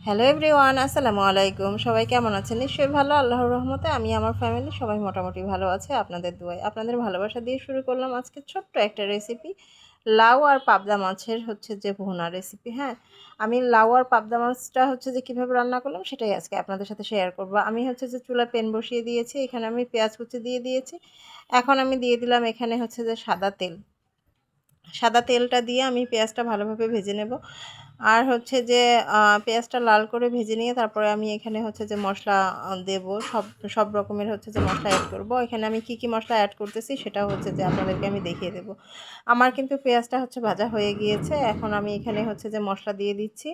Hello everyone, আসসালামু আলাইকুম। সবাই কেমন আছেন? নিশ্চয়ই ভালো, আল্লাহর রহমতে। আমি আমার ফ্যামিলি সবাই মোটামুটি ভালো আছে আপনাদের দোয়ায়। আপনাদের ভালোবাসা দিয়ে শুরু করলাম আজকে ছোট্ট একটা রেসিপি, লাউ আর পাবদা মাছের যে ভুনা রেসিপি। হ্যাঁ, আমি লাউ আর পাবদা মাছটা যে কীভাবে রান্না করলাম সেটাই আজকে আপনাদের সাথে শেয়ার করব। আমি যে চুলায় প্যান বসিয়ে দিয়েছি, এখানে আমি পেঁয়াজ কুচি দিয়ে দিয়েছি। এখন আমি দিয়ে দিলাম এখানে যে সাদা তেল। সাদা তেলটা দিয়ে আমি পেঁয়াজটা ভালোভাবে ভেজে নেব। আর যে পেঁয়াজটা লাল করে ভেজে নিয়ে তারপরে আমি এখানে যে মশলা দেব। সব রকমের যে মশলা অ্যাড করব। এখানে আমি কি মশলা অ্যাড করতেছি সেটাও যে আপনাদেরকে আমি দেখিয়ে দেব। আমার কিন্তু পেঁয়াজটা ভাজা হয়ে গিয়েছে। এখন আমি এখানে যে মশলা দিয়ে দিচ্ছি।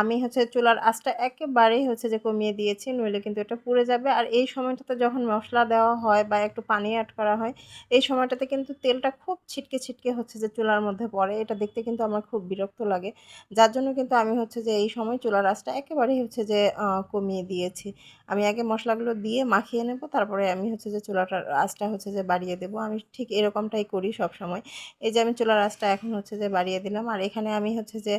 আমি চুলার আঁচটা একেবারেই যে কমিয়ে দিয়েছি, নইলে কিন্তু এটা পুড়ে যাবে। আর এই সময়টাতে যখন মশলা দেওয়া হয় বা একটু পানি অ্যাড করা হয়, এই সময়টাতে কিন্তু তেলটা খুব ছিটকে ছিটকে যে চুলার মধ্যে পড়ে। এটা দেখতে কিন্তু আমার খুব বিরক্ত লাগে। যার জন্য কিন্তু আমি যে এই সময় চুলার আঁচটা একেবারেই কমিয়ে দিয়েছি। আমি আগে মশলাগুলো দিয়ে মাখিয়ে নেব, তারপরে আমি যে চুলাটার আঁচটা যে বাড়িয়ে দেব। আমি ঠিক এরকমটাই করি সব সময়। এই যে আমি চুলার আঁচটা এখন যে বাড়িয়ে দিলাম। আর এখানে আমি যে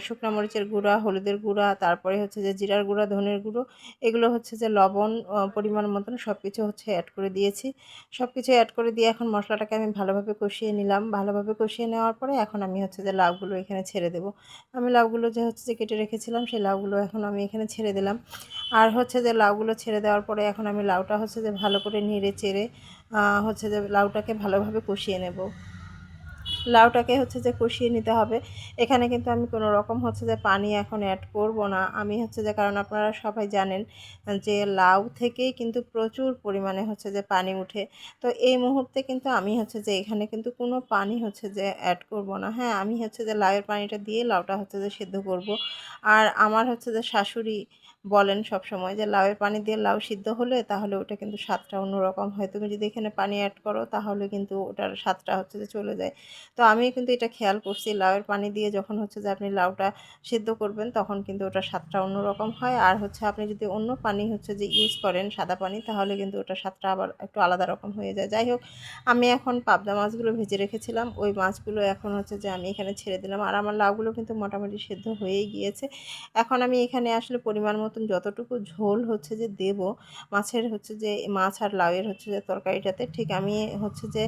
শুকনো মরিচের গুঁড়া, হলুদের গুঁড়া, তারপরে যে জিরার গুঁড়া, ধনের গুঁড়ো, এগুলো যে লবণ পরিমাণ মতন সব কিছু অ্যাড করে দিয়েছি। সব কিছু অ্যাড করে দিয়ে এখন মশলাটাকে আমি ভালোভাবে কষিয়ে নিলাম। ভালোভাবে কষিয়ে নেওয়ার পরে এখন আমি যে লাউগুলো এখানে ছেড়ে দেব। আমি লাউগুলো যে কেটে রেখেছিলাম সেই লাউগুলো এখন আমি এখানে ছেড়ে দিলাম। আর যে লাউগুলো ছেড়ে দেওয়ার পরে এখন আমি লাউটা যে ভালো করে নেড়ে চেড়ে যে লাউটাকে ভালোভাবে কষিয়ে নেব। লাউটাকে যে কষিয়ে নিতে হবে। এখানে কিন্তু আমি কোনো রকম যে পানি এখন অ্যাড করব না। আমি যে কারণ আপনারা সবাই জানেন যে লাউ থেকেই কিন্তু প্রচুর পরিমাণে যে পানি উঠে। তো এই মুহূর্তে কিন্তু আমি যে এখানে কিন্তু কোনো পানি যে অ্যাড করব না। হ্যাঁ, আমি যে লাউয়ের পানিটা দিয়ে লাউটা যে সেদ্ধ করব। আর আমার যে শাশুড়ি বলেন সবসময় যে লাউয়ের পানি দিয়ে লাউ সিদ্ধ হলে তাহলে ওটা কিন্তু স্বাদটা অন্যরকম হয়। তুমি যদি এখানে পানি অ্যাড করো তাহলে কিন্তু ওটার স্বাদটা যে চলে যায়। তো আমি কিন্তু এটা খেয়াল করছি, লাউয়ের পানি দিয়ে যখন যে আপনি লাউটা সিদ্ধ করবেন তখন কিন্তু ওটার স্বাদটা অন্যরকম হয়। আর আপনি যদি অন্য পানি যে ইউজ করেন সাদা পানি, তাহলে কিন্তু ওটার স্বাদটা আবার একটু আলাদা রকম হয়ে যায়। যাই হোক, আমি এখন পাবদা মাছগুলো ভেজে রেখেছিলাম, ওই মাছগুলো এখন যে আমি এখানে ছেড়ে দিলাম। আর আমার লাউগুলো কিন্তু মোটামুটি সেদ্ধ হয়েই গিয়েছে। এখন আমি এখানে আসলে পরিমাণ মতন যতটুকু ঝোল যে দেব মাছের যে মাছ আর লাউয়ের যে তরকারিটাতে, ঠিক আমি যে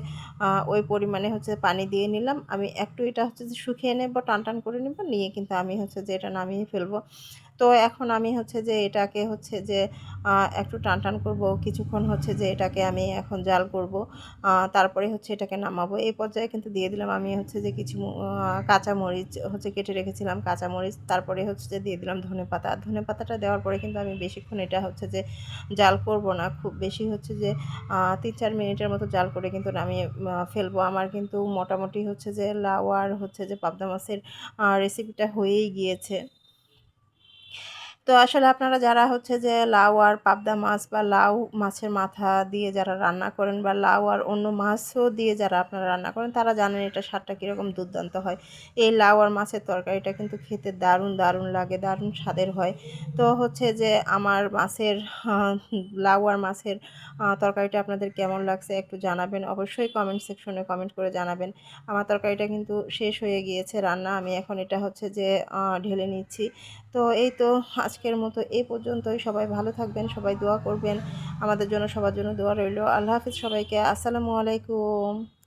ওই পরিমাণে পানি দিয়ে নিলাম। আমি একটু এটা যে শুকিয়ে নেব, টান টান করে নেব, নিয়ে কিন্তু আমি যে এটা নামিয়ে ফেলবো। তো এখন আমি যে এটাকে যে একটু টান টান করবো কিছুক্ষণ, যে এটাকে আমি এখন জাল করব। তারপরে এটাকে নামাবো। এই পর্যায়ে কিন্তু দিয়ে দিলাম আমি যে কিছু কাঁচামরিচ কেটে রেখেছিলাম, কাঁচামরিচ। তারপরে যে দিয়ে দিলাম ধনেপাতা। ধনেপাতাটা দেওয়ার পরে কিন্তু আমি বেশিক্ষণ এটা যে জাল করব না, খুব বেশি যে 3-4 মিনিটের মতো জাল করে কিন্তু নামিয়ে ফেলবো। আমার কিন্তু মোটামুটি যে লাউ আর যে পাবদা মাছের রেসিপিটা হয়েই গিয়েছে। তো আসলে আপনারা যারা যে লাউ আর পাবদা মাছ বা লাউ মাছের মাথা দিয়ে যারা রান্না করেন বা লাউ আর অন্য মাছও দিয়ে যারা আপনারা রান্না করেন, তারা জানেন এটা স্বাদটা কীরকম দুর্দান্ত হয়। এই লাউ আর মাছের তরকারিটা কিন্তু খেতে দারুণ দারুণ লাগে, দারুণ স্বাদের হয়। তো যে আমার মাছের লাউ আর মাছের তরকারিটা আপনাদের কেমন লাগছে একটু জানাবেন। অবশ্যই কমেন্ট সেকশনে কমেন্ট করে জানাবেন। আমার তরকারিটা কিন্তু শেষ হয়ে গিয়েছে রান্না। আমি এখন এটা যে ঢেলে নিচ্ছি। তো এই তো আজকের মতো এই পর্যন্তই। সবাই ভালো থাকবেন, সবাই দোয়া করবেন আমাদের জন্য, সবার জন্য দোয়া রইল। আল্লাহ হাফিজ সবাইকে। আসসালামু আলাইকুম।